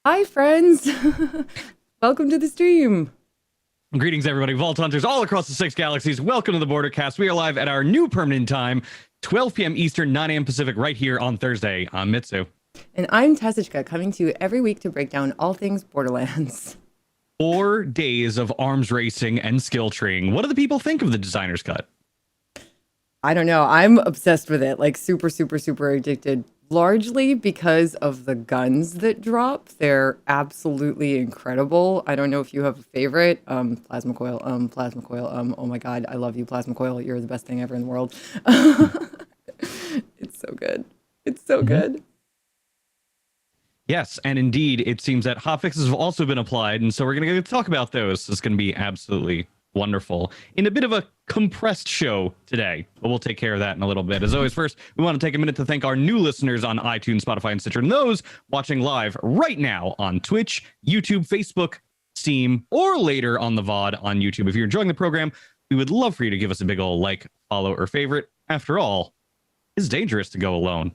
Hi, friends. Welcome to the stream. Greetings, everybody. Vault Hunters all across the six galaxies. Welcome to the Bordercast. We are live at our new permanent time, 12 p.m. Eastern, 9 a.m. Pacific, right here on Thursday. I'm Mitsu. And I'm Tessichka, coming to you every week to break down all things Borderlands. 4 days of arms racing and skill treeing. What do the people think of the designer's cut? I don't know. I'm obsessed with it, like super, super, super addicted, largely because of the guns that drop. They're absolutely incredible. I don't know if you have a favorite. Plasma coil, plasma coil. Oh my God, I love you, plasma coil. You're the best thing ever in the world. It's so good. It's so good. Yes, and indeed, it seems that hotfixes have also been applied, and so we're going to talk about those. It's going to be absolutely wonderful in a bit of a compressed show today, but we'll take care of that in a little bit. As always, first, we want to take a minute to thank our new listeners on iTunes, Spotify, and Stitcher, and those watching live right now on Twitch, YouTube, Facebook, Steam, or later on the VOD on YouTube. If you're enjoying the program, we would love for you to give us a big old like, follow, or favorite. After all, it's dangerous to go alone.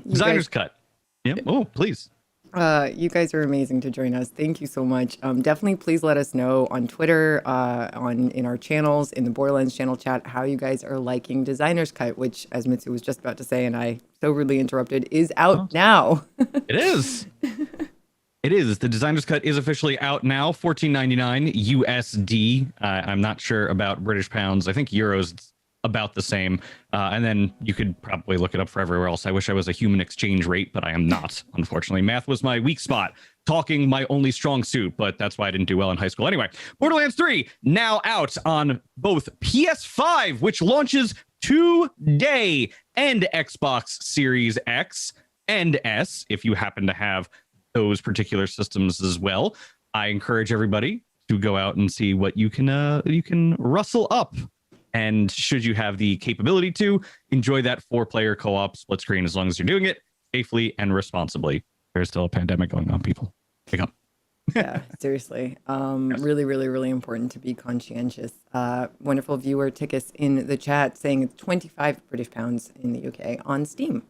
Designer's cut. Yep. Oh, please. You guys are amazing to join us. Thank you so much. Definitely please let us know on Twitter, in our channels, in the Borderlands channel chat, how you guys are liking Designer's Cut, which, as Mitsu was just about to say, and I so rudely interrupted, is out now. It is. It is. The Designer's Cut is officially out now, $14.99 USD. I'm not sure about British pounds. I think euros about the same. And then you could probably look it up for everywhere else. I wish I was a human exchange rate, but I am not, unfortunately. Math was my weak spot. Talking my only strong suit, but that's why I didn't do well in high school. Anyway, Borderlands 3 now out on both PS5, which launches today, and Xbox Series X and S, if you happen to have those particular systems as well. I encourage everybody to go out and see what you can rustle up. And should you have the capability to, enjoy that 4-player co-op split screen as long as you're doing it safely and responsibly. There's still a pandemic going on, people. Wake up. Yeah, seriously. Really, really, really important to be conscientious. Wonderful viewer Tickus in the chat saying it's 25 British pounds in the UK on Steam.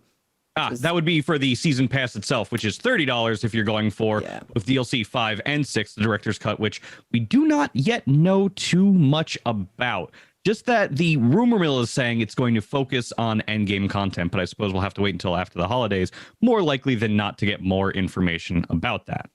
That would be for the season pass itself, which is $30 if you're going for with DLC 5 and 6, the director's cut, which we do not yet know too much about. Just that the rumor mill is saying it's going to focus on endgame content, but I suppose we'll have to wait until after the holidays, more likely than not, to get more information about that.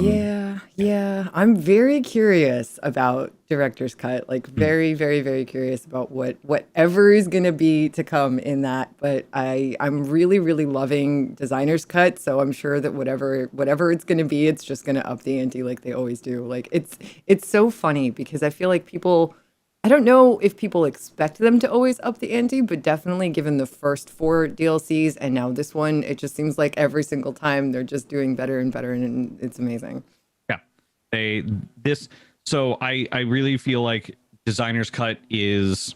Yeah. I'm very curious about director's cut. Like very, very, very curious about whatever is going to be to come in that. But I'm really, really loving designer's cut. So I'm sure that whatever it's going to be, it's just going to up the ante like they always do. Like it's so funny because I feel like I don't know if people expect them to always up the ante, but definitely given the first 4 DLCs and now this one, it just seems like every single time they're just doing better and better, and it's amazing. Yeah, so I really feel like Designer's Cut is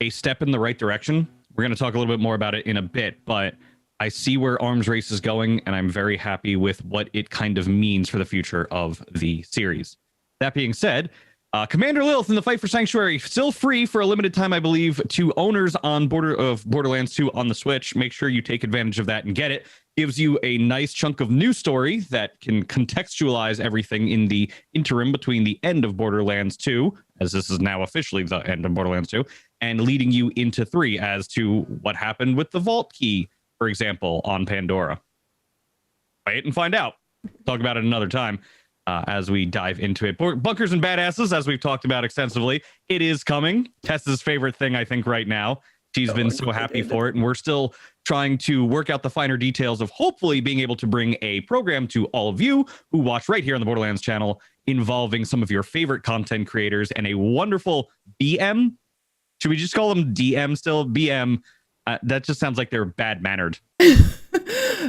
a step in the right direction. We're going to talk a little bit more about it in a bit, but I see where Arms Race is going, and I'm very happy with what it kind of means for the future of the series. That being said, Commander Lilith in the Fight for Sanctuary, still free for a limited time, I believe, to owners on Borderlands 2 on the Switch. Make sure you take advantage of that and get it. Gives you a nice chunk of new story that can contextualize everything in the interim between the end of Borderlands 2, as this is now officially the end of Borderlands 2, and leading you into 3 as to what happened with the Vault Key, for example, on Pandora. Wait and find out. Talk about it another time. As we dive into it. Bunkers and Badasses, as we've talked about extensively, it is coming. Tessa's favorite thing, I think, right now. She's been so happy for it, and we're still trying to work out the finer details of hopefully being able to bring a program to all of you who watch right here on the Borderlands channel involving some of your favorite content creators and a wonderful BM. Should we just call them DM still? BM. That just sounds like they're bad-mannered.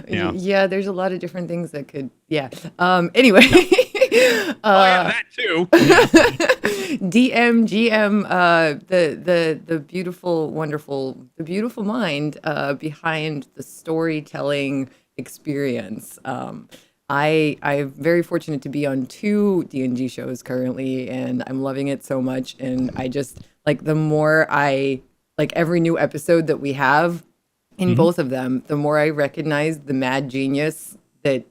Yeah, there's a lot of different things that could, anyway. That too. DM, GM, the beautiful, wonderful, the beautiful mind behind the storytelling experience. I'm very fortunate to be on 2 D&G shows currently, and I'm loving it so much. And I just, like, the more every new episode that we have, in both of them, the more I recognize the mad genius that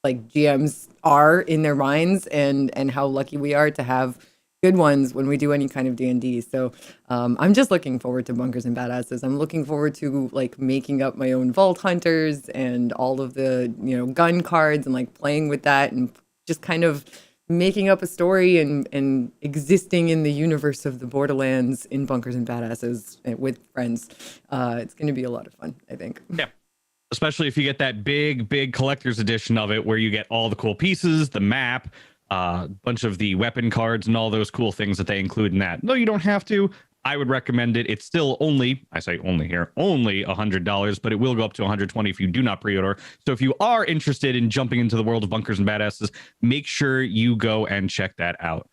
like GMs are in their minds, and how lucky we are to have good ones when we do any kind of D&D. So I'm just looking forward to Bunkers and Badasses. I'm looking forward to like making up my own Vault Hunters and all of the, gun cards, and like playing with that and just kind of making up a story and existing in the universe of the Borderlands in Bunkers and Badasses with friends. It's going to be a lot of fun, I think. Yeah. Especially if you get that big collector's edition of it, where you get all the cool pieces, the map, a bunch of the weapon cards, and all those cool things that they include in that. No, you don't have to. I would recommend it. It's still only, I say only here, only $100, but it will go up to $120 if you do not pre-order. So if you are interested in jumping into the world of Bunkers and Badasses, make sure you go and check that out.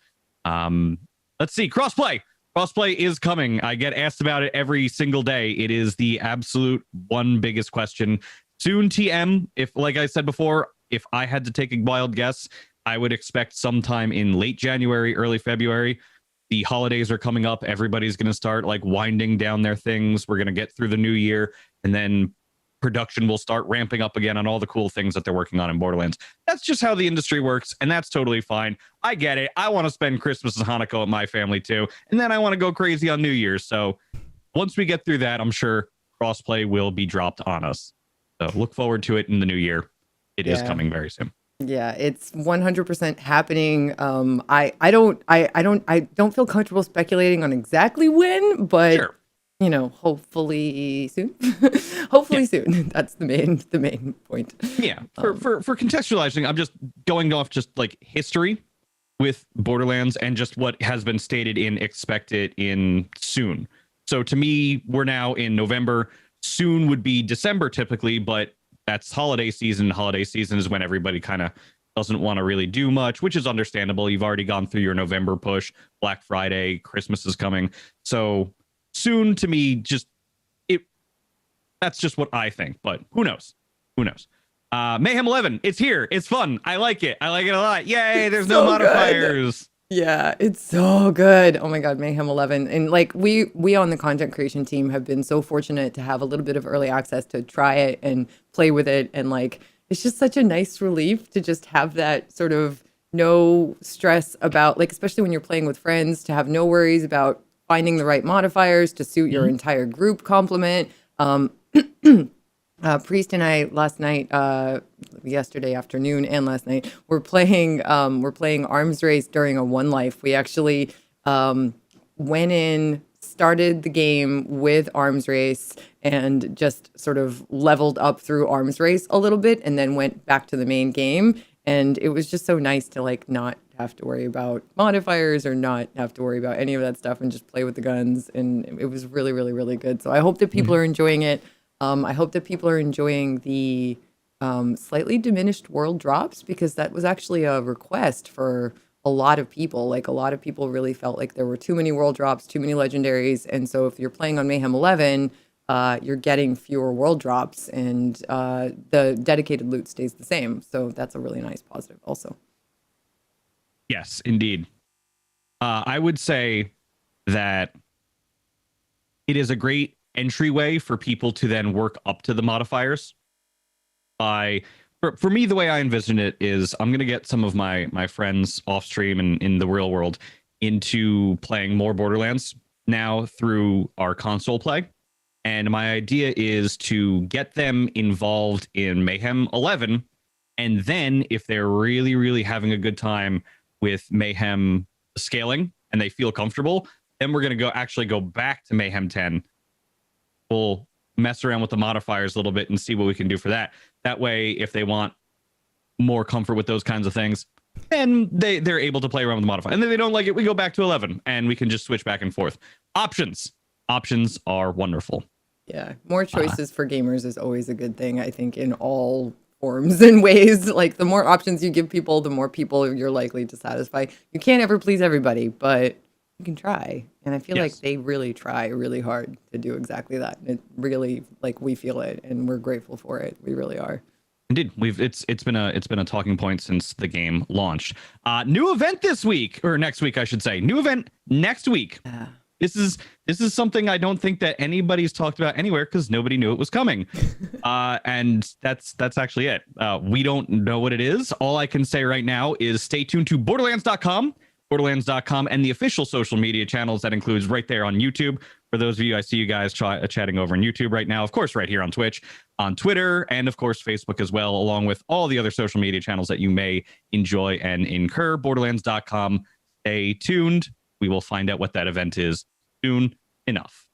Let's see, crossplay. Crossplay is coming. I get asked about it every single day. It is the absolute one biggest question. Soon, TM, if, like I said before, if I had to take a wild guess, I would expect sometime in late January, early February. The holidays are coming up. Everybody's going to start like winding down their things. We're going to get through the new year, and then production will start ramping up again on all the cool things that they're working on in Borderlands. That's just how the industry works, and that's totally fine. I get it. I want to spend Christmas and Hanukkah with my family too, and then I want to go crazy on New Year's. So once we get through that, I'm sure crossplay will be dropped on us. So look forward to it in the new year. It is coming very soon. Yeah, it's 100% happening. I don't feel comfortable speculating on exactly when, but Sure. Hopefully soon. Hopefully soon. That's the main point. Yeah. For contextualizing, I'm just going off just like history with Borderlands and just what has been stated in expect it in soon. So to me, we're now in November. Soon would be December typically, but that's holiday season. Holiday season is when everybody kind of doesn't want to really do much, which is understandable. You've already gone through your November push. Black Friday, Christmas is coming. So soon to me, that's just what I think, but who knows? Mayhem 11, it's here. It's fun. I like it a lot. Yay, there's no modifiers. Yeah, it's so good. Oh my God, Mayhem 11. And like we on the content creation team have been so fortunate to have a little bit of early access to try it and play with it. And like, it's just such a nice relief to just have that sort of no stress about, like, especially when you're playing with friends, to have no worries about finding the right modifiers to suit your entire group complement. Priest and I last night, yesterday afternoon and last night, we're playing Arms Race during a One Life. We actually went in, started the game with Arms Race, and just sort of leveled up through Arms Race a little bit, and then went back to the main game. And it was just so nice to like not have to worry about modifiers or not have to worry about any of that stuff and just play with the guns. And it was really, really, really good. So I hope that people are enjoying it. I hope that people are enjoying the slightly diminished world drops, because that was actually a request for a lot of people. Like, a lot of people really felt like there were too many world drops, too many legendaries. And so if you're playing on Mayhem 11, you're getting fewer world drops, and the dedicated loot stays the same. So that's a really nice positive also. Yes, indeed. I would say that it is a great entryway for people to then work up to the modifiers. For me, the way I envision it is I'm going to get some of my friends off stream and in the real world into playing more Borderlands now through our console play. And my idea is to get them involved in Mayhem 11. And then if they're really, really having a good time with Mayhem scaling and they feel comfortable, then we're going to go back to Mayhem 10. We'll mess around with the modifiers a little bit and see what we can do for that. That way, if they want more comfort with those kinds of things, then they're able to play around with the modifier. And then they don't like it, we go back to 11 and we can just switch back and forth. Options are wonderful. Yeah, more choices for gamers is always a good thing, I think, in all forms and ways. Like, the more options you give people, the more people you're likely to satisfy. You can't ever please everybody, but you can try. And I feel like they really try really hard to do exactly that. It really, like, we feel it and we're grateful for it. We really are. Indeed, it's been a talking point since the game launched. New event this week, or next week, I should say. New event next week. This is something I don't think that anybody's talked about anywhere because nobody knew it was coming. And that's actually it. We don't know what it is. All I can say right now is stay tuned to Borderlands.com, and the official social media channels. That includes right there on YouTube. For those of you, I see you guys chatting over on YouTube right now. Of course, right here on Twitch, on Twitter, and of course, Facebook as well, along with all the other social media channels that you may enjoy and incur. Borderlands.com. Stay tuned. We will find out what that event is soon enough.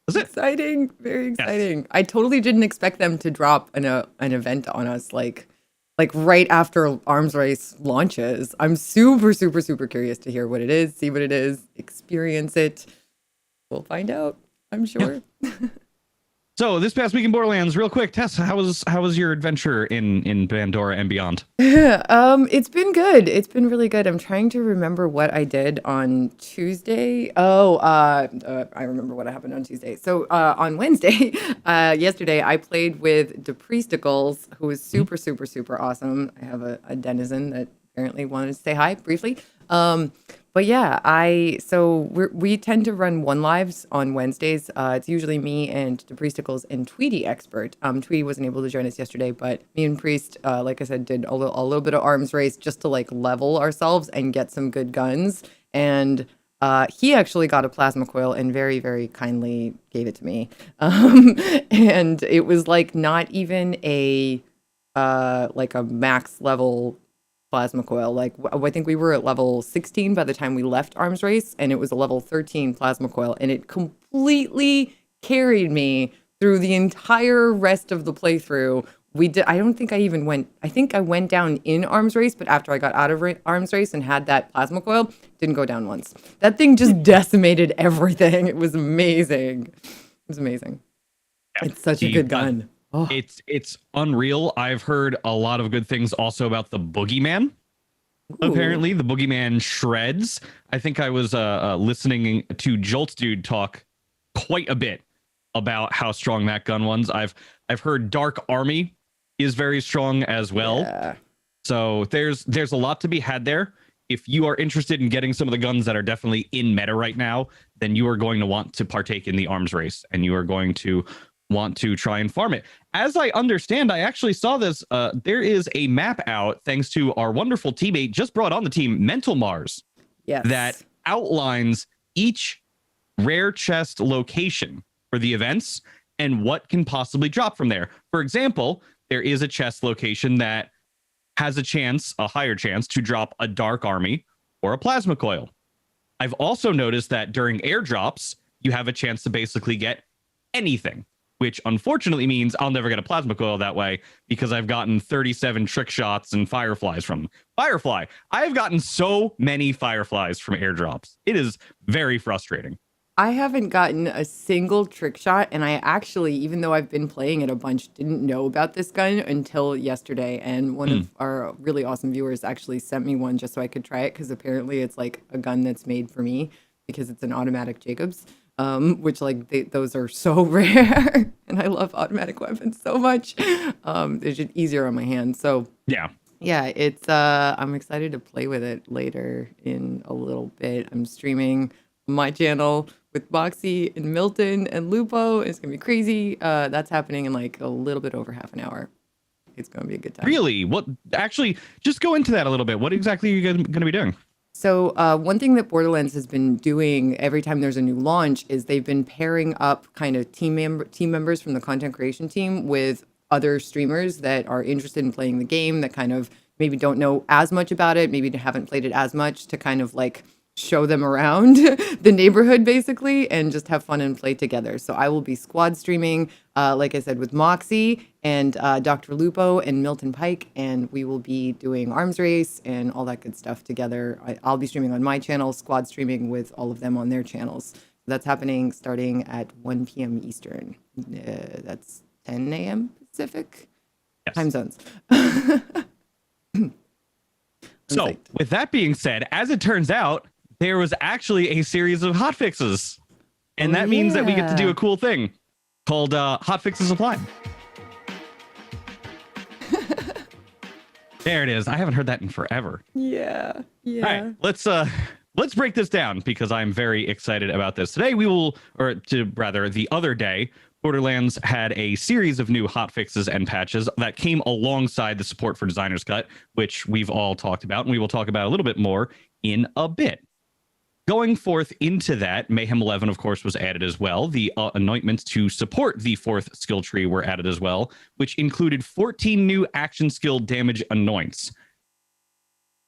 That's it. Exciting. Very exciting. Yes. I totally didn't expect them to drop an event on us like right after Arms Race launches. I'm super, super, super curious to hear what it is, see what it is, experience it. We'll find out, I'm sure. Yeah. So this past week in Borderlands, real quick, Tess, how was your adventure in Pandora and beyond? It's been good. It's been really good. I'm trying to remember what I did on Tuesday. I remember what happened on Tuesday. So on Wednesday, yesterday, I played with Depriesticles, who was super, super, super awesome. I have a denizen that apparently wanted to say hi briefly. But yeah, we tend to run one lives on Wednesdays. It's usually me and Depriesticles and Tweety Expert. Tweety wasn't able to join us yesterday, but me and Priest, like I said, did a little bit of Arms Race just to like level ourselves and get some good guns. And he actually got a plasma coil and very, very kindly gave it to me. And it was like not even a max level plasma coil. Like I think we were at level 16 by the time we left Arms Race, and it was a level 13 plasma coil, and it completely carried me through the entire rest of the playthrough. I don't think I think I went down in Arms Race, but after I got out of Arms Race and had that plasma coil, didn't go down once. That thing just decimated everything. It was amazing. It's such a good gun. Oh. It's unreal. I've heard a lot of good things also about the Boogeyman. Ooh. Apparently, the Boogeyman shreds. I think I was listening to Jolt's dude talk quite a bit about how strong that gun was. I've heard Dark Army is very strong as well. Yeah. So there's a lot to be had there. If you are interested in getting some of the guns that are definitely in meta right now, then you are going to want to partake in the Arms Race, and you are going to want to try and farm it. As I understand, I actually saw this. There is a map out, thanks to our wonderful teammate just brought on the team, Mental Mars, that outlines each rare chest location for the events and what can possibly drop from there. For example, there is a chest location that has a higher chance to drop a Dark Army or a Plasma Coil. I've also noticed that during airdrops, you have a chance to basically get anything, which unfortunately means I'll never get a plasma coil that way because I've gotten 37 trick shots and fireflies from Firefly. I've gotten so many fireflies from airdrops. It is very frustrating. I haven't gotten a single trick shot, and I actually, even though I've been playing it a bunch, didn't know about this gun until yesterday. And one of our really awesome viewers actually sent me one just so I could try it, because apparently it's like a gun that's made for me because it's an automatic Jacobs. Which those are so rare, and I love automatic weapons so much. They're just easier on my hands. So yeah, it's I'm excited to play with it later in a little bit. I'm streaming my channel with Boxy and Milton and Lupo. It's gonna be crazy. That's happening in like a little bit over half an hour. It's gonna be a good time. Really? What? Actually, just go into that a little bit. What exactly are you gonna be doing? So one thing that Borderlands has been doing every time there's a new launch is they've been pairing up kind of team members from the content creation team with other streamers that are interested in playing the game, that kind of maybe don't know as much about it, maybe haven't played it as much, to kind of like show them around the neighborhood basically and just have fun and play together. So I will be squad streaming, like I said, with Moxie and Dr. Lupo and Milton Pike, and we will be doing Arms Race and all that good stuff together. I'll be streaming on my channel, squad streaming with all of them on their channels. That's happening starting at 1 p.m. Eastern. That's 10 a.m. Pacific time zones. So with that being said, as it turns out, there was actually a series of hotfixes, and that means that we get to do a cool thing called hotfixes applied. There it is. I haven't heard that in forever. Yeah. All right, let's let's break this down because I'm very excited about this. Today we will, or to rather the other day, Borderlands had a series of new hotfixes and patches that came alongside the support for Designer's Cut, which we've all talked about, and we will talk about a little bit more in a bit. Going forth into that, Mayhem 11, of course, was added as well. The anointments to support the 4th skill tree were added as well, which included 14 new action skill damage anoints.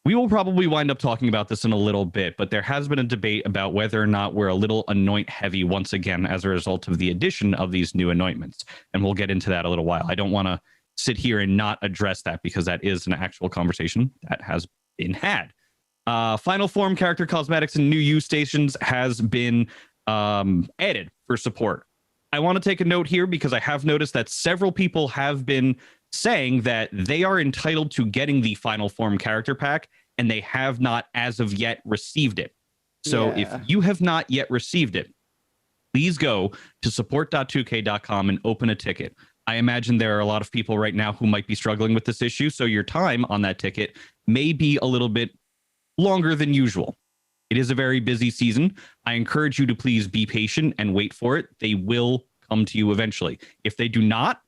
We will probably wind up talking about this in a little bit, but there has been a debate about whether or not we're a little anoint heavy once again as a result of the addition of these new anointments. And we'll get into that a little while. I don't want to sit here and not address that because that is an actual conversation that has been had. Final form character cosmetics and new use stations has been added for support. I want to take a note here because I have noticed that several people have been saying that they are entitled to getting the final form character pack and they have not as of yet received it. So if you have not yet received it, please go to support.2k.com and open a ticket. I imagine there are a lot of people right now who might be struggling with this issue, so your time on that ticket may be a little bit longer than usual. It is a very busy season. I encourage you to please be patient and wait for it. They will come to you eventually. If they do not,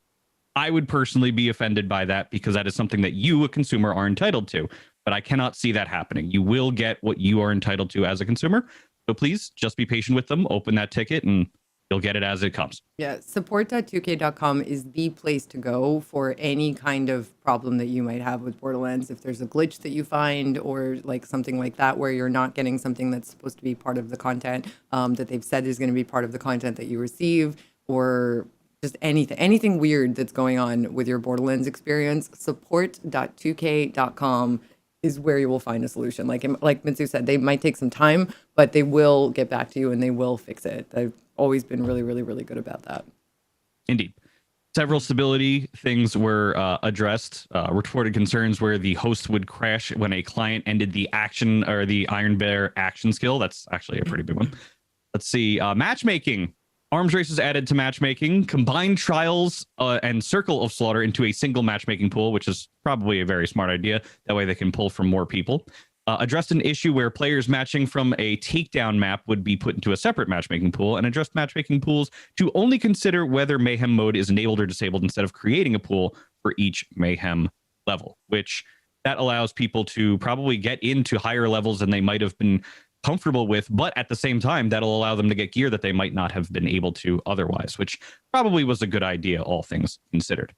I would personally be offended by that because that is something that you, a consumer, are entitled to. But I cannot see that happening. You will get what you are entitled to as a consumer. So please just be patient with them. Open that ticket and you'll get it as it comes. Yeah, support.2k.com is the place to go for any kind of problem that you might have with Borderlands. If there's a glitch that you find or like something like that where you're not getting something that's supposed to be part of the content that they've said is going to be part of the content that you receive, or just anything weird that's going on with your Borderlands experience, support.2k.com is where you will find a solution. Like Mitsu said, they might take some time, but they will get back to you and they will fix it. They've always been really, really, really good about that. Indeed. Several stability things were addressed. Reported concerns where the host would crash when a client ended the action or the Iron Bear action skill. That's actually a pretty big one. Let's see. Matchmaking. Arms races added to matchmaking, combined trials and Circle of Slaughter into a single matchmaking pool, which is probably a very smart idea. That way they can pull from more people. Addressed an issue where players matching from a takedown map would be put into a separate matchmaking pool, and addressed matchmaking pools to only consider whether Mayhem mode is enabled or disabled instead of creating a pool for each Mayhem level, which that allows people to probably get into higher levels than they might have been comfortable with, but at the same time that'll allow them to get gear that they might not have been able to otherwise, which probably was a good idea, all things considered.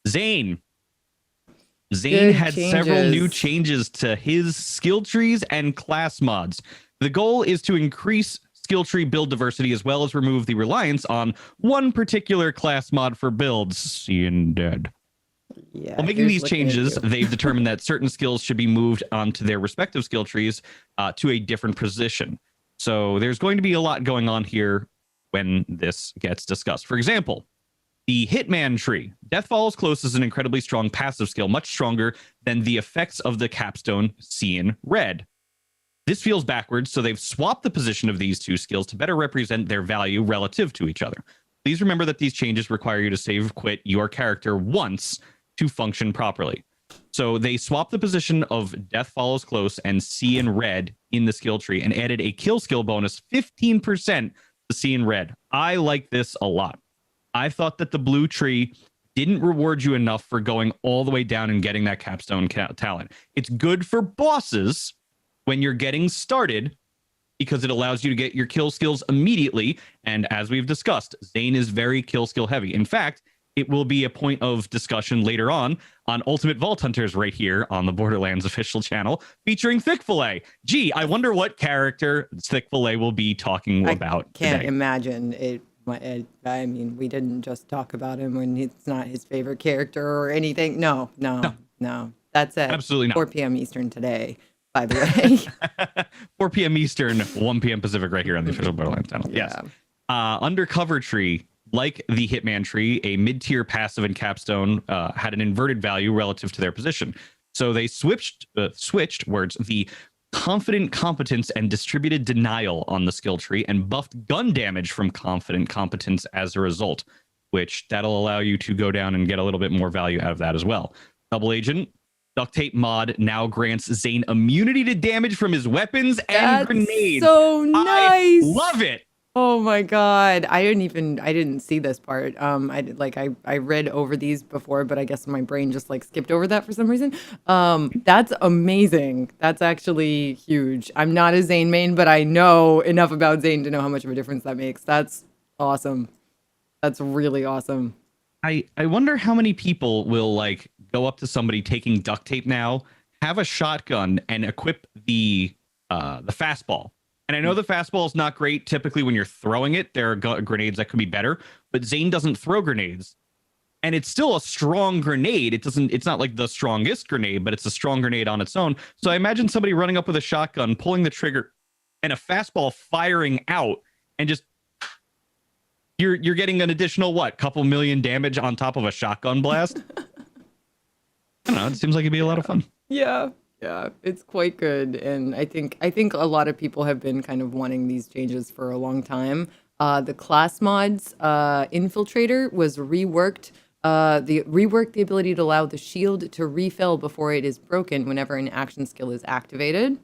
Zane had several new changes to his skill trees and class mods. The goal is to increase skill tree build diversity as well as remove the reliance on one particular class mod for builds. Seeing dead. Yeah, While making these changes, they've determined that certain skills should be moved onto their respective skill trees to a different position. So there's going to be a lot going on here when this gets discussed. For example, the Hitman tree. Death Follows Close is an incredibly strong passive skill, much stronger than the effects of the capstone Seeing Red. This feels backwards, so they've swapped the position of these two skills to better represent their value relative to each other. Please remember that these changes require you to save quit your character once to function properly. So they swapped the position of Death Follows Close and Seeing Red in the skill tree and added a kill skill bonus 15% to Seeing Red. I like this a lot. I thought that the blue tree didn't reward you enough for going all the way down and getting that capstone talent. It's good for bosses when you're getting started because it allows you to get your kill skills immediately. And as we've discussed, Zane is very kill skill heavy. In fact, it will be a point of discussion later on Ultimate Vault Hunters right here on the Borderlands official channel featuring Thick4k. Gee, I wonder what character Thick4k will be talking about. I can't today. imagine it. I mean, we didn't just talk about him when it's not his favorite character or anything. No. That's at absolutely not. 4 p.m. Eastern today, by the way. 4 p.m. Eastern, 1 p.m. Pacific right here on the official Borderlands channel. Yeah. Yes. Undercover tree. Like the Hitman tree, a mid-tier passive and capstone had an inverted value relative to their position. So they switched the confident competence and distributed denial on the skill tree and buffed gun damage from confident competence as a result, which that'll allow you to go down and get a little bit more value out of that as well. Double agent, duct tape mod now grants Zane immunity to damage from his weapons and That's grenades. so nice. I love it. Oh my God. I didn't see this part. I read over these before, but I guess my brain just like skipped over that for some reason. That's amazing. That's actually huge. I'm not a Zane main, but I know enough about Zane to know how much of a difference that makes. That's awesome. That's really awesome. I wonder how many people will like go up to somebody taking duct tape now, have a shotgun, and equip the fastball. And I know the fastball is not great typically when you're throwing it. There are grenades that could be better, but Zane doesn't throw grenades, and it's still a strong grenade. It's not like the strongest grenade, but it's a strong grenade on its own. So I imagine somebody running up with a shotgun, pulling the trigger, and a fastball firing out, and just you're getting an additional couple million damage on top of a shotgun blast. I don't know. It seems like it'd be a lot of fun. Yeah. Yeah, it's quite good, and I think a lot of people have been kind of wanting these changes for a long time. The class mods infiltrator was reworked. The ability to allow the shield to refill before it is broken whenever an action skill is activated.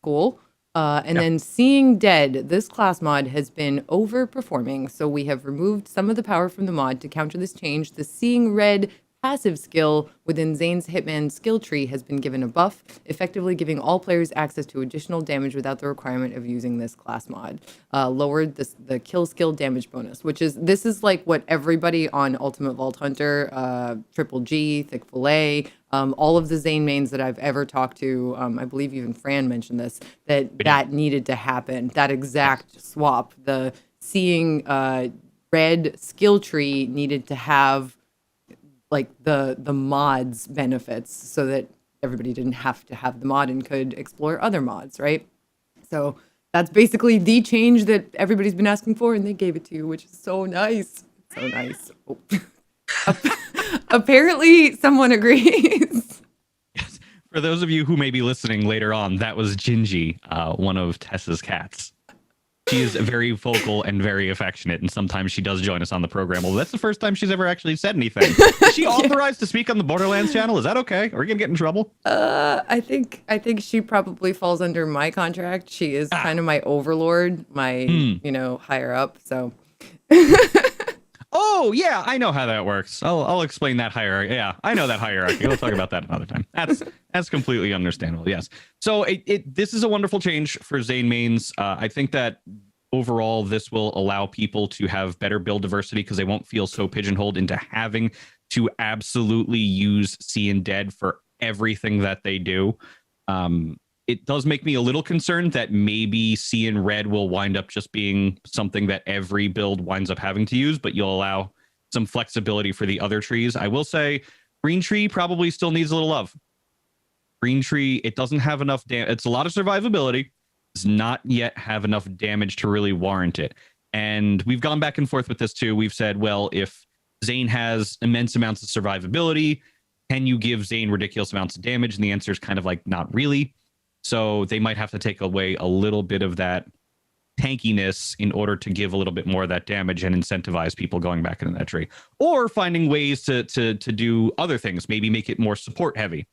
Cool. And then Seeing Dead, this class mod has been overperforming, so we have removed some of the power from the mod to counter this change. The Seeing Red passive skill within Zane's Hitman skill tree has been given a buff, effectively giving all players access to additional damage without the requirement of using this class mod. Lowered the kill skill damage bonus, this is like what everybody on Ultimate Vault Hunter, Triple G, Thick Fillet, all of the Zane mains that I've ever talked to, I believe even Fran mentioned this, that needed to happen. That exact swap, the Seeing Red skill tree needed to have like the mods benefits so that everybody didn't have to have the mod and could explore other mods, right? So that's basically the change that everybody's been asking for, and they gave it to you, which is so nice. So nice. Oh. Apparently someone agrees. Yes. For those of you who may be listening later on, that was Gingy, one of Tess's cats. She is very vocal and very affectionate, and sometimes she does join us on the program. Well, that's the first time she's ever actually said anything. Is she authorized to speak on the Borderlands channel? Is that okay? Are we gonna get in trouble? I think she probably falls under my contract. She is kind of my overlord, my higher up. So. Oh yeah, I know how that works. I'll explain that hierarchy. Yeah, I know that hierarchy. We'll talk about that another time. That's completely understandable. Yes. So this is a wonderful change for Zane mains. I think that overall this will allow people to have better build diversity because they won't feel so pigeonholed into having to absolutely use Seeing Dead for everything that they do. It does make me a little concerned that maybe Seeing Red will wind up just being something that every build winds up having to use, but you'll allow some flexibility for the other trees. I will say Green Tree probably still needs a little love. Green Tree, it doesn't have enough damage. It's a lot of survivability. Does not yet have enough damage to really warrant it. And we've gone back and forth with this too. We've said, well, if Zane has immense amounts of survivability, can you give Zane ridiculous amounts of damage? And the answer is kind of like, not really. So they might have to take away a little bit of that tankiness in order to give a little bit more of that damage and incentivize people going back into that tree, or finding ways to do other things. Maybe make it more support heavy,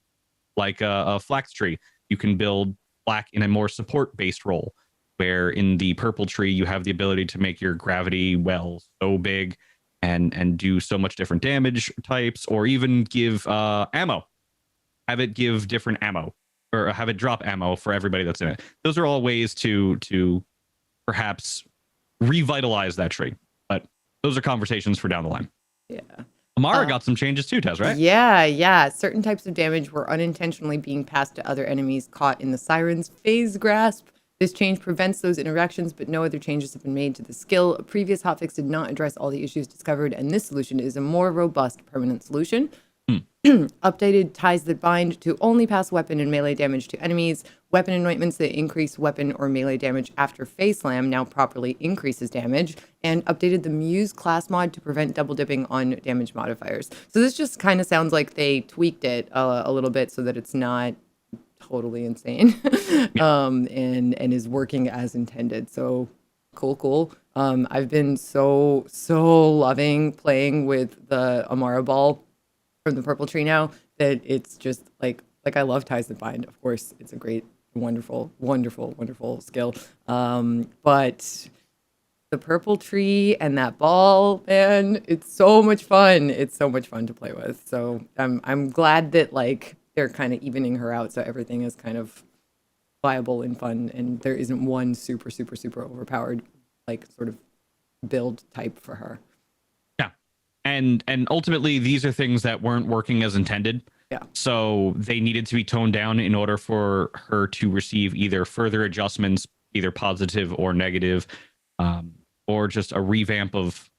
like a flax tree. You can build black in a more support based role, where in the purple tree you have the ability to make your gravity well so big and do so much different damage types, or even give ammo. Have it give different ammo, or have it drop ammo for everybody that's in it. Those are all ways to perhaps revitalize that tree. But those are conversations for down the line. Yeah. Amara got some changes too, Tess, right? Yeah. Certain types of damage were unintentionally being passed to other enemies caught in the Siren's phase grasp. This change prevents those interactions, but no other changes have been made to the skill. A previous hotfix did not address all the issues discovered, and this solution is a more robust permanent solution. Updated ties that bind to only pass weapon and melee damage to enemies. Weapon anointments that increase weapon or melee damage after face slam now properly increases damage. And updated the Muse class mod to prevent double dipping on damage modifiers. So this just kind of sounds like they tweaked it a little bit so that it's not totally insane and is working as intended. So cool. I've been so loving playing with the Amara ball from the purple tree now, that it's just like I love ties that bind. Of course, it's a great, wonderful, wonderful, wonderful skill. But the purple tree and that ball, man, it's so much fun. It's so much fun to play with. So I'm glad that like they're kind of evening her out, so everything is kind of viable and fun, and there isn't one super super super overpowered like sort of build type for her. Yeah, and ultimately these are things that weren't working as intended. Yeah. So they needed to be toned down in order for her to receive either further adjustments, either positive or negative, or just a revamp of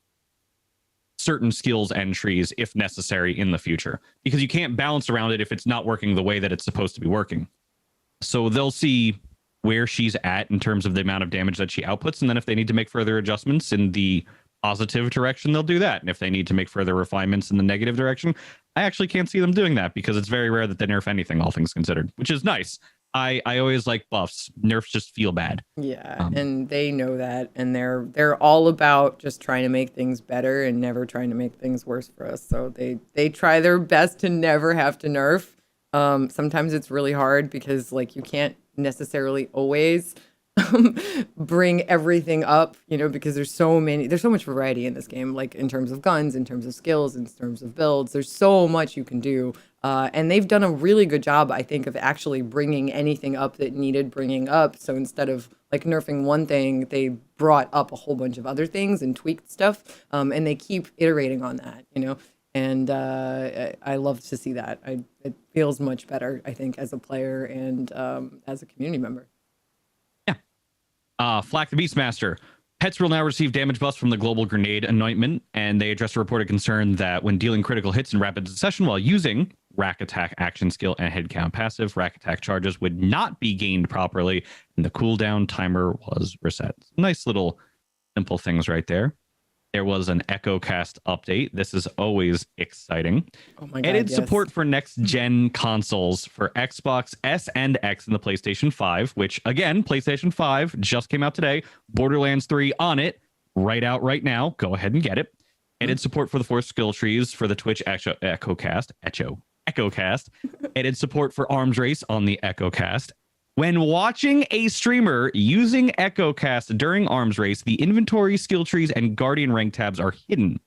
certain skills entries if necessary in the future. Because you can't bounce around it if it's not working the way that it's supposed to be working. So they'll see where she's at in terms of the amount of damage that she outputs, and then if they need to make further adjustments in the positive direction, they'll do that. And if they need to make further refinements in the negative direction, I actually can't see them doing that because it's very rare that they nerf anything, all things considered, which is nice. I always like buffs. Nerfs just feel bad. Yeah, and they know that, and they're all about just trying to make things better and never trying to make things worse for us. So they try their best to never have to nerf. Sometimes it's really hard because like you can't necessarily always bring everything up, you know, because there's so much variety in this game, like in terms of guns, in terms of skills, in terms of builds. There's so much you can do. And they've done a really good job, I think, of actually bringing anything up that needed bringing up. So instead of like nerfing one thing, they brought up a whole bunch of other things and tweaked stuff. And they keep iterating on that, you know. And I love to see that. It feels much better, I think, as a player and as a community member. Fl4k the Beastmaster. Pets will now receive damage buffs from the global grenade anointment, and they address a reported concern that when dealing critical hits in rapid succession while using rack attack action skill and head count passive, rack attack charges would not be gained properly, and the cooldown timer was reset. Nice little simple things right there. There was an EchoCast update. This is always exciting. Oh my God, Added yes. support for next-gen consoles for Xbox S and X and the PlayStation 5, which, again, PlayStation 5 just came out today. Borderlands 3 on it, right out right now. Go ahead and get it. Added support for the 4 skill trees for the Twitch EchoCast. Added support for Arms Race on the EchoCast. When watching a streamer using EchoCast during Arms Race, the inventory, skill trees, and Guardian rank tabs are hidden.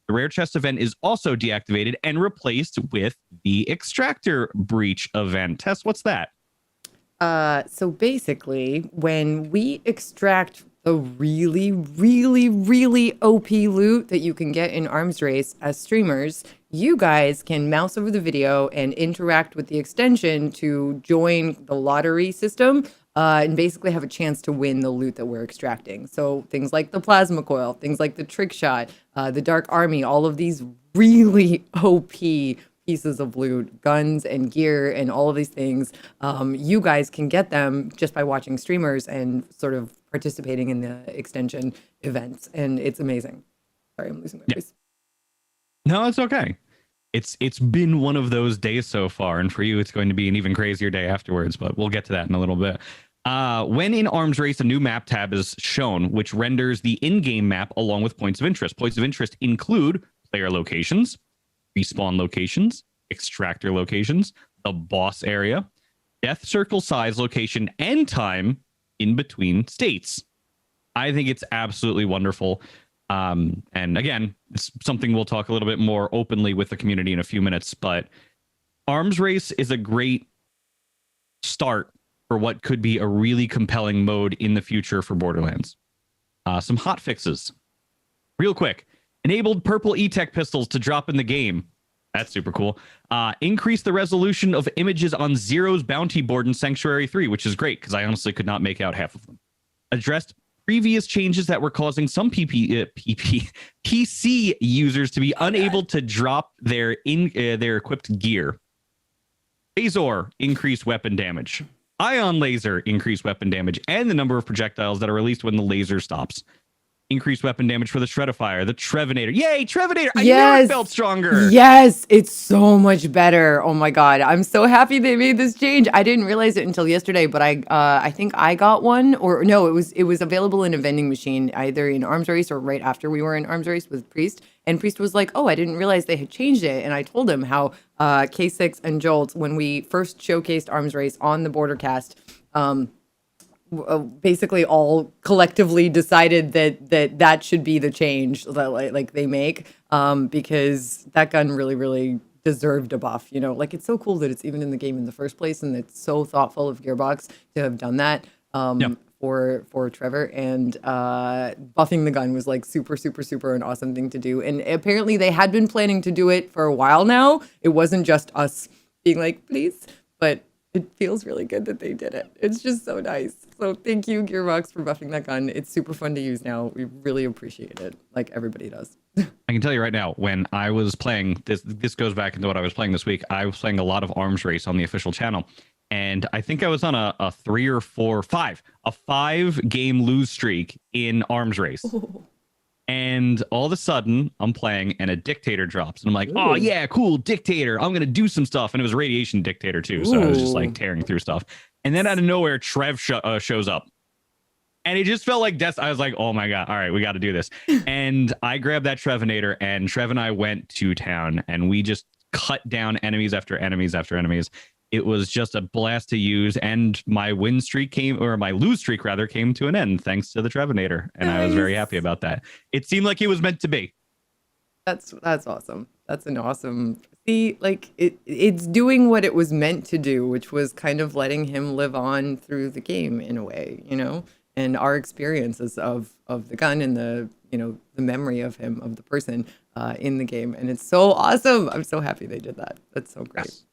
The Rare Chest event is also deactivated and replaced with the Extractor Breach event. Tess, what's that? So basically, when we extract the really, really, really OP loot that you can get in Arms Race as streamers, you guys can mouse over the video and interact with the extension to join the lottery system and basically have a chance to win the loot that we're extracting. So things like the plasma coil, things like the trick shot, the dark army, all of these really OP pieces of loot, guns and gear and all of these things. You guys can get them just by watching streamers and sort of participating in the extension events. And it's amazing. Sorry, I'm losing my voice. No, it's okay. It's been one of those days so far, and for you, it's going to be an even crazier day afterwards, but we'll get to that in a little bit. When in Arms Race, a new map tab is shown, which renders the in-game map along with points of interest. Points of interest include player locations, respawn locations, extractor locations, the boss area, death circle size, location, and time in between states. I think it's absolutely wonderful. And again, it's something we'll talk a little bit more openly with the community in a few minutes, but Arms Race is a great start for what could be a really compelling mode in the future for Borderlands. Some hot fixes. Real quick. Enabled purple E-Tech pistols to drop in the game. That's super cool. Increase the resolution of images on Zero's bounty board in Sanctuary 3, which is great because I honestly could not make out half of them. Addressed previous changes that were causing some PC users to be unable to drop their equipped gear. Phasor increased weapon damage. Ion laser increased weapon damage and the number of projectiles that are released when the laser stops. increased weapon damage for the Shredifier, the Trevinator. Yay, Trevinator! I knew it felt stronger. Yes, it's so much better. Oh my god, I'm so happy they made this change. I didn't realize it until yesterday, but I think I got one, or no, it was available in a vending machine either in Arms Race or right after we were in Arms Race with Priest. And Priest was like, "Oh, I didn't realize they had changed it." And I told him how K6 and Jolt, when we first showcased Arms Race on the Bordercast, basically all collectively decided that should be the change that like they make, because that gun really deserved a buff. Like, it's so cool that it's even in the game in the first place, and it's so thoughtful of Gearbox to have done that. For Trevor, and buffing the gun was like super an awesome thing to do. And apparently they had been planning to do it for a while now. It wasn't just us being like, please, but it feels really good that they did it. It's just so nice. So thank you, Gearbox, for buffing that gun. It's super fun to use now. We really appreciate it, like everybody does. I can tell you right now, when I was playing, this goes back into what I was playing this week. I was playing a lot of Arms Race on the official channel. And I think I was on a 5-game lose streak in Arms Race. Ooh. And all of a sudden, I'm playing and a dictator drops. And I'm like, ooh. Oh, yeah, cool, dictator. I'm going to do some stuff. And it was a radiation dictator, too. So I was just like tearing through stuff. And then out of nowhere, Trev shows up. And it just felt like death. I was like, oh, my God. All right, we got to do this. And I grabbed that Trevinator, and Trev and I went to town. And we just cut down enemies after enemies after enemies. It was just a blast to use, and my lose streak came to an end thanks to the Trevinator, and nice. I was very happy about that. It seemed like it was meant to be. That's awesome. That's an awesome. See, like it's doing what it was meant to do, which was kind of letting him live on through the game in a way, and our experiences of the gun and the memory of him, of the person in the game, and it's so awesome. I'm so happy they did that. That's so great. Yes.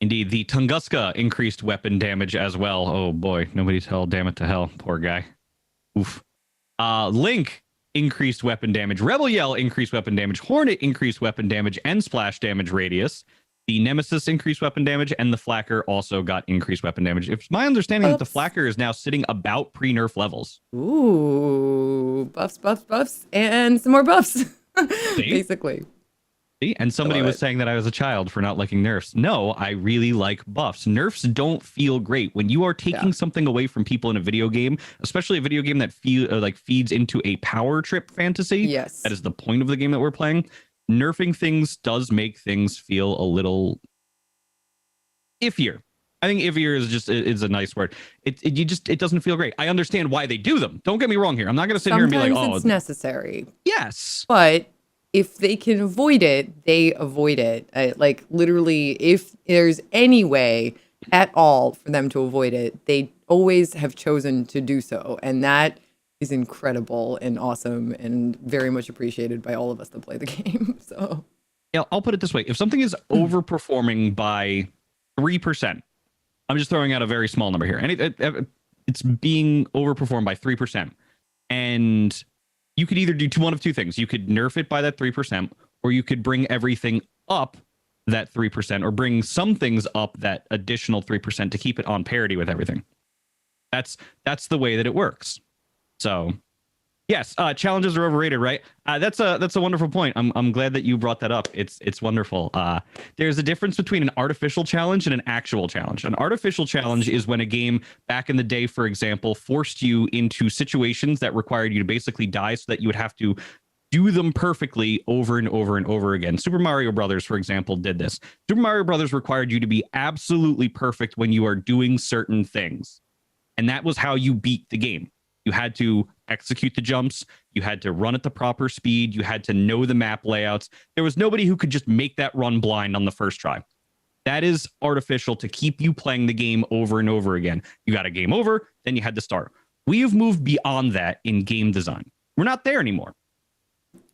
Indeed, the Tunguska increased weapon damage as well. Oh boy, nobody's hell. Damn it to hell. Poor guy. Oof. Link increased weapon damage. Rebel Yell increased weapon damage. Hornet increased weapon damage and splash damage radius. The Nemesis increased weapon damage, and the Fl4k also got increased weapon damage. It's my understanding that the Fl4k is now sitting about pre-nerf levels. Ooh, buffs, and some more buffs. Basically. And somebody was saying that I was a child for not liking nerfs. No, I really like buffs. Nerfs don't feel great when you are taking something away from people in a video game, especially a video game that feeds into a power trip fantasy. Yes, that is the point of the game that we're playing. Nerfing things does make things feel a little iffier. I think iffier is a nice word. It doesn't feel great. I understand why they do them. Don't get me wrong here. I'm not going to sit here and be like, oh, it's necessary. Yes, but if they can avoid it, they avoid it. Like literally, if there's any way at all for them to avoid it, they always have chosen to do so. And that is incredible and awesome and very much appreciated by all of us that play the game. So, yeah, I'll put it this way. If something is overperforming by 3%, I'm just throwing out a very small number here, and it's being overperformed by 3%. And you could either do one of two things. You could nerf it by that 3%, or you could bring everything up that 3%, or bring some things up that additional 3% to keep it on parity with everything. That's the way that it works. So, yes, challenges are overrated, right? That's a wonderful point. I'm glad that you brought that up. It's wonderful. There's a difference between an artificial challenge and an actual challenge. An artificial challenge is when a game back in the day, for example, forced you into situations that required you to basically die so that you would have to do them perfectly over and over and over again. Super Mario Brothers, for example, did this. Super Mario Brothers required you to be absolutely perfect when you are doing certain things. And that was how you beat the game. You had to execute the jumps. You had to run at the proper speed. You had to know the map layouts. There was nobody who could just make that run blind on the first try. That is artificial to keep you playing the game over and over again. You got a game over, then you had to start. We have moved beyond that in game design. We're not there anymore.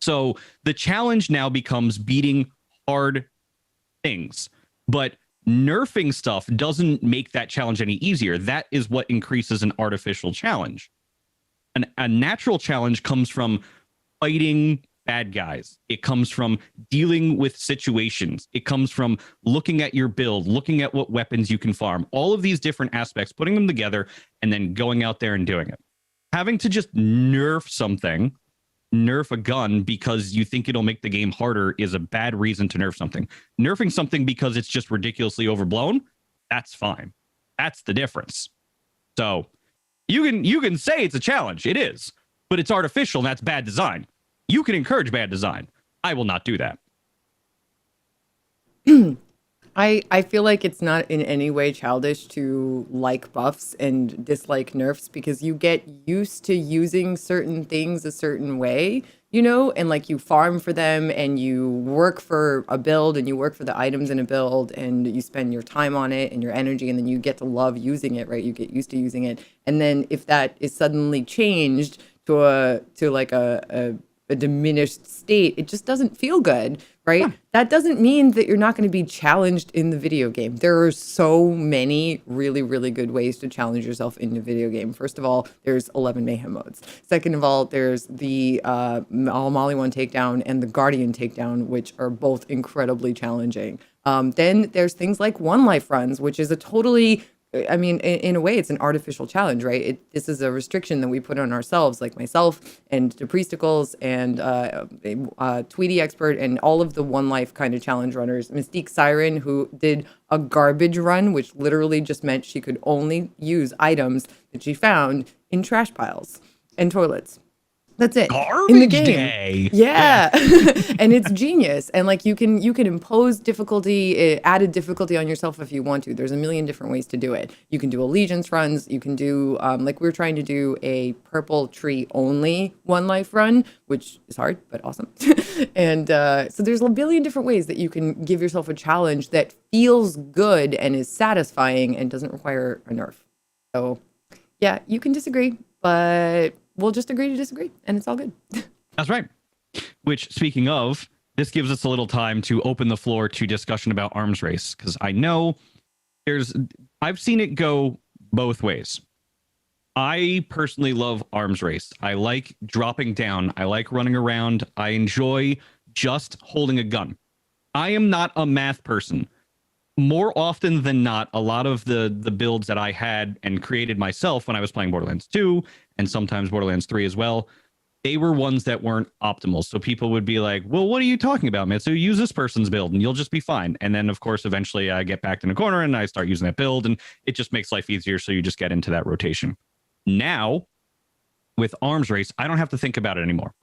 So the challenge now becomes beating hard things. But nerfing stuff doesn't make that challenge any easier. That is what increases an artificial challenge. A natural challenge comes from fighting bad guys. It comes from dealing with situations. It comes from looking at your build, looking at what weapons you can farm, all of these different aspects, putting them together, and then going out there and doing it. having to just nerf something, nerf a gun because you think it'll make the game harder is a bad reason to nerf something. Nerfing something because it's just ridiculously overblown, that's fine. That's the difference. So you can say it's a challenge. It is, but it's artificial and that's bad design. You can encourage bad design. I will not do that. I feel like it's not in any way childish to like buffs and dislike nerfs because you get used to using certain things a certain way, you know, and like you farm for them and you work for a build and you work for the items in a build and you spend your time on it and your energy and then you get to love using it, right? You get used to using it. And then if that is suddenly changed to a diminished state, it just doesn't feel good, right? Yeah. That doesn't mean that you're not going to be challenged in the video game. There are so many really, really good ways to challenge yourself in the video game. First of all, there's 11 Mayhem modes. Second of all, there's the Molly 1 takedown and the Guardian takedown, which are both incredibly challenging. Then there's things like one life runs, which is a totally... I mean, in a way, it's an artificial challenge, right? This is a restriction that we put on ourselves, like myself and the Priesticles and Tweety Expert and all of the one life kind of challenge runners. Mystique Siren, who did a garbage run, which literally just meant she could only use items that she found in trash piles and toilets. That's it. Garbage in the game. Day. Yeah. And it's genius. And like you can impose difficulty, added difficulty on yourself if you want to. There's a million different ways to do it. You can do allegiance runs. You can do like we were trying to do a purple tree only one life run, which is hard but awesome. And so there's a billion different ways that you can give yourself a challenge that feels good and is satisfying and doesn't require a nerf. So yeah, you can disagree, but we'll just agree to disagree, and it's all good. That's right. Which, speaking of, this gives us a little time to open the floor to discussion about arms race, because I know I've seen it go both ways. I personally love arms race. I like dropping down. I like running around. I enjoy just holding a gun. I am not a math person. More often than not, a lot of the builds that I had and created myself when I was playing Borderlands 2 and sometimes Borderlands 3 as well, they were ones that weren't optimal. So people would be like, well, what are you talking about, Mitsu? Use this person's build and you'll just be fine. And then, of course, eventually I get backed in a corner and I start using that build and it just makes life easier. So you just get into that rotation. Now, with arms race, I don't have to think about it anymore.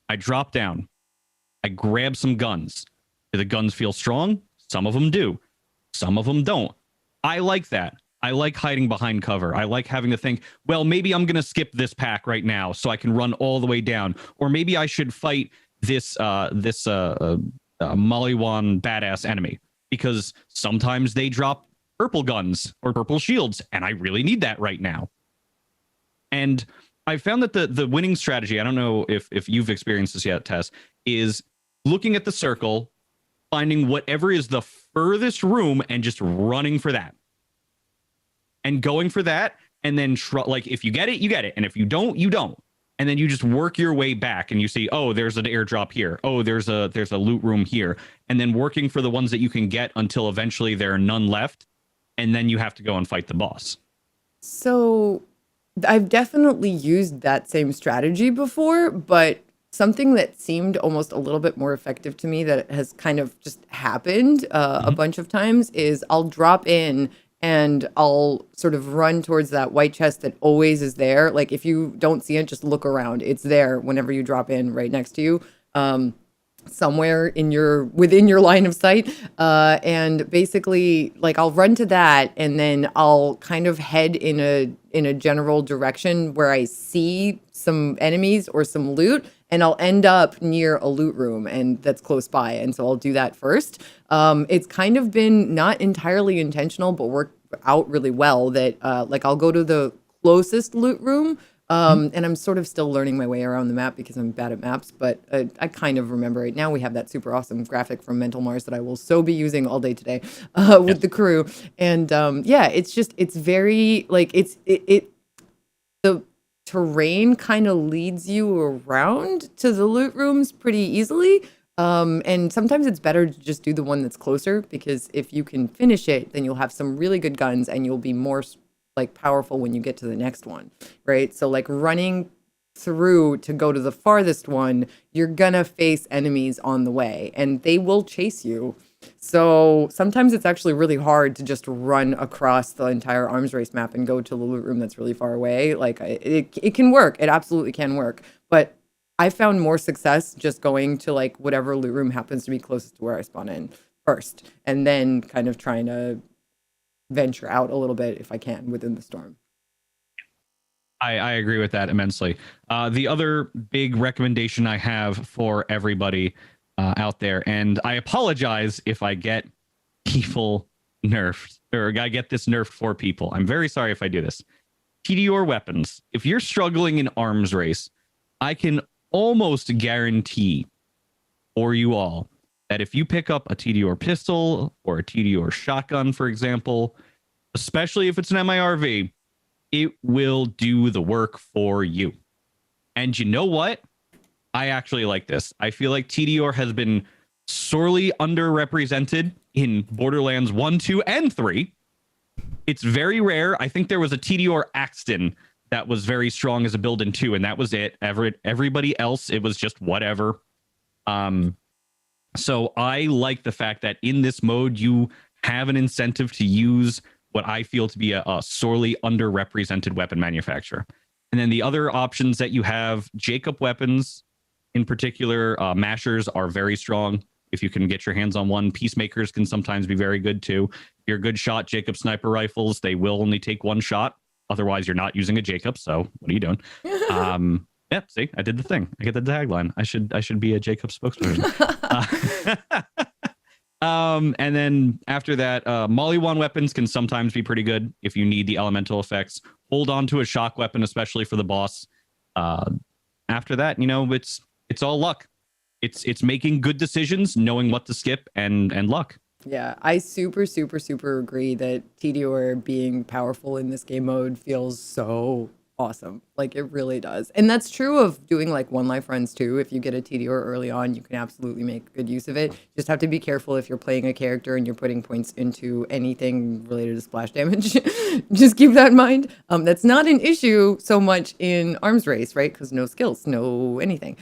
I drop down. I grab some guns. Do the guns feel strong? Some of them do. Some of them don't. I like that. I like hiding behind cover. I like having to think, well, maybe I'm going to skip this pack right now so I can run all the way down. Or maybe I should fight this Mollywan badass enemy because sometimes they drop purple guns or purple shields, and I really need that right now. And I found that the winning strategy, I don't know if you've experienced this yet, Tess, is looking at the circle, finding whatever is the furthest room and just running for that. And going for that, and then like if you get it, you get it. And if you don't, you don't. And then you just work your way back and you see, oh, there's an airdrop here. Oh, there's a loot room here. And then working for the ones that you can get until eventually there are none left. And then you have to go and fight the boss. So I've definitely used that same strategy before, but something that seemed almost a little bit more effective to me that has kind of just happened a bunch of times is I'll drop in and I'll sort of run towards that white chest that always is there. Like if you don't see it, just look around. It's there whenever you drop in right next to you. Somewhere within your line of sight. And basically like I'll run to that and then I'll kind of head in a general direction where I see some enemies or some loot and I'll end up near a loot room and that's close by. And so I'll do that first. It's kind of been not entirely intentional, but worked out really well that like I'll go to the closest loot room. And I'm sort of still learning my way around the map because I'm bad at maps, but I kind of remember it. Now we have that super awesome graphic from Mental Mars that I will so be using all day today with the crew. And yeah, it's very like the terrain kind of leads you around to the loot rooms pretty easily. And sometimes it's better to just do the one that's closer because if you can finish it, then you'll have some really good guns and you'll be more like powerful when you get to the next one, right? So like running through to go to the farthest one, you're gonna face enemies on the way and they will chase you. So sometimes it's actually really hard to just run across the entire arms race map and go to the loot room that's really far away. Like it can work. It absolutely can work. But I found more success just going to like whatever loot room happens to be closest to where I spawn in first, and then kind of trying to venture out a little bit if I can within the storm. I agree with that immensely. The other big recommendation I have for everybody out there, and I apologize if I get people nerfed, or I get this nerfed for people. I'm very sorry if I do this. TDR weapons. If you're struggling in arms race, I can almost guarantee for you all that if you pick up a TDR pistol or a TDR shotgun, for example, especially if it's an MIRV, it will do the work for you. And you know what? I actually like this. I feel like TDR has been sorely underrepresented in Borderlands 1, 2, and 3. It's very rare. I think there was a TDR Axton that was very strong as a build in 2, and that was it. Everybody else, it was just whatever. So I like the fact that in this mode, you have an incentive to use what I feel to be a sorely underrepresented weapon manufacturer. And then the other options that you have, Jacob weapons in particular, mashers are very strong. If you can get your hands on one, peacemakers can sometimes be very good too. If you're a good shot, Jacob sniper rifles, they will only take one shot. Otherwise, you're not using a Jacob. So what are you doing? Yeah, see, I did the thing. I get the tagline. I should be a Jacob spokesperson. And then after that, Molly-Wand weapons can sometimes be pretty good if you need the elemental effects. Hold on to a shock weapon, especially for the boss. After that, you know, it's all luck. It's making good decisions, knowing what to skip, and luck. Yeah, I super agree that TDR being powerful in this game mode feels so awesome. Like, it really does. And that's true of doing like one life runs too. If you get a TDR early on, you can absolutely make good use of it. Just have to be careful if you're playing a character and you're putting points into anything related to splash damage. Just keep that in mind. That's not an issue so much in arms race, right? Because no skills, no anything.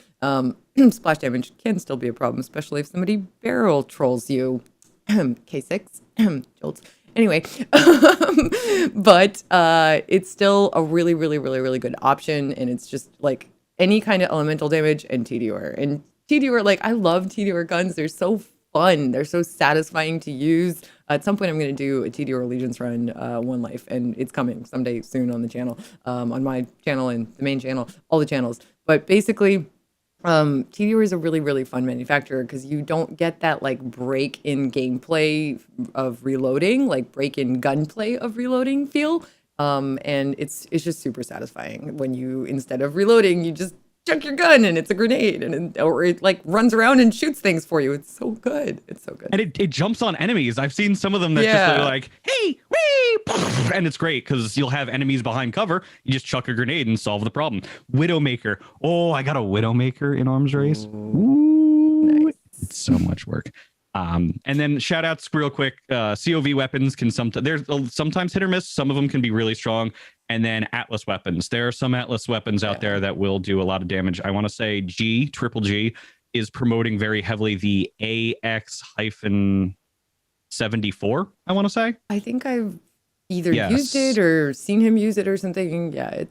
Splash damage can still be a problem, especially if somebody barrel trolls you. K6 jolts. Anyway, but it's still a really good option, and it's just like any kind of elemental damage and TDR. And TDR, like, I love TDR guns. They're so fun. They're so satisfying to use. At some point, I'm going to do a TDR Allegiance run, one life, and it's coming someday soon on the channel, on my channel and the main channel, all the channels. But basically, TDR is a really fun manufacturer because you don't get that like break in gameplay of reloading, like break in gunplay of reloading feel. And it's just super satisfying when you, instead of reloading, you just chuck your gun and it's a grenade, or it like runs around and shoots things for you. It's so good. It's so good. And it jumps on enemies. I've seen some of them that just are like, hey, wee, and it's great because you'll have enemies behind cover. You just chuck a grenade and solve the problem. Widowmaker. Oh, I got a Widowmaker in arms race. Ooh, nice. It's so much work. And then shout outs real quick. COV weapons can there's sometimes hit or miss. Some of them can be really strong. And then Atlas weapons. There are some Atlas weapons out there that will do a lot of damage. I want to say Triple G is promoting very heavily the AX-74, I want to say. I think I've either used it or seen him use it or something. Yeah,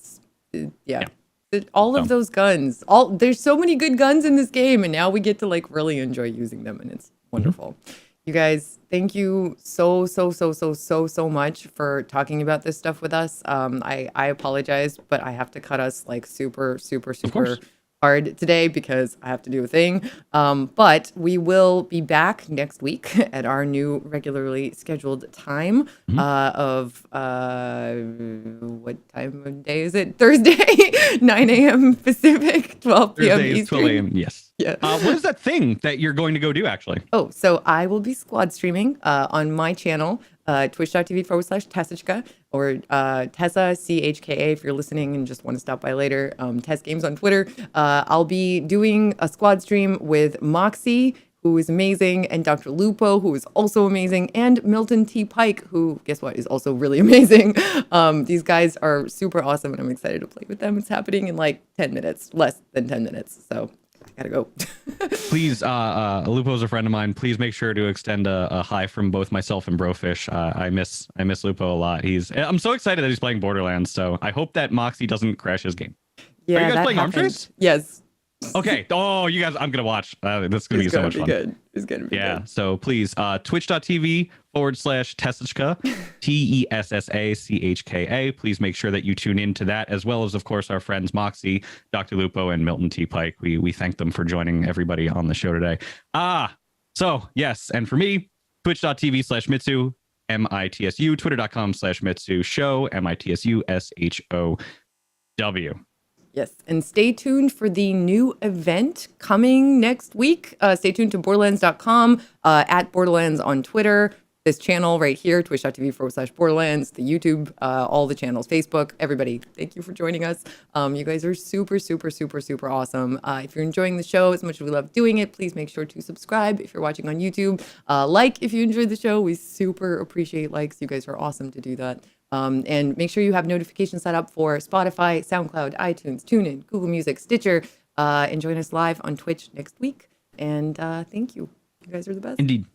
all of those guns. There's so many good guns in this game, and now we get to like really enjoy using them, and it's wonderful. You guys, thank you so much for talking about this stuff with us. I apologize, but I have to cut us like super hard today because I have to do a thing. But we will be back next week at our new regularly scheduled time of what time of day is it? Thursday, 9 a.m. Pacific, 12 p.m. Thursday Eastern. 12 a.m. Yes. Yeah. What is that thing that you're going to go do, actually? Oh, so I will be squad streaming on my channel, twitch.tv/Tessichka, or Tessa, CHKA, if you're listening and just want to stop by later. Tess Games on Twitter. I'll be doing a squad stream with Moxie, who is amazing, and Dr. Lupo, who is also amazing, and Milton T. Pike, who, guess what, is also really amazing. These guys are super awesome, and I'm excited to play with them. It's happening in like 10 minutes, less than 10 minutes. So I gotta go. Please, Lupo's a friend of mine. Please make sure to extend a hi from both myself and Brofish. I miss Lupo a lot. I'm so excited that he's playing Borderlands. So I hope that Moxie doesn't crash his game. Yeah, are you guys playing happened. Arms Race? Yes. Okay. Oh, you guys, I'm gonna watch. That's gonna be so much fun. Good. It's gonna be yeah. good. So please, twitch.tv/Tessachka, TESSACHKA. Please make sure that you tune into that, as well as, of course, our friends Moxie, Dr. Lupo, and Milton T. Pike. We thank them for joining everybody on the show today. So yes, and for me, twitch.tv/Mitsu, MITSU, twitter.com/Mitsu show, MITSUSHOW. Yes, and stay tuned for the new event coming next week. Stay tuned to Borderlands.com, at Borderlands on Twitter, this channel right here, twitch.tv/Borderlands, the YouTube, all the channels, Facebook, everybody. Thank you for joining us. You guys are super, super, super, super awesome. If you're enjoying the show as much as we love doing it, please make sure to subscribe if you're watching on YouTube. Like if you enjoyed the show. We super appreciate likes. You guys are awesome to do that. And make sure you have notifications set up for Spotify, SoundCloud, iTunes, TuneIn, Google Music, Stitcher, and join us live on Twitch next week. And thank you. You guys are the best. Indeed.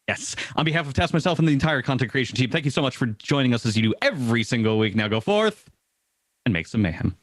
Yes. On behalf of Tess, myself, and the entire content creation team, thank you so much for joining us as you do every single week. Now go forth and make some mayhem.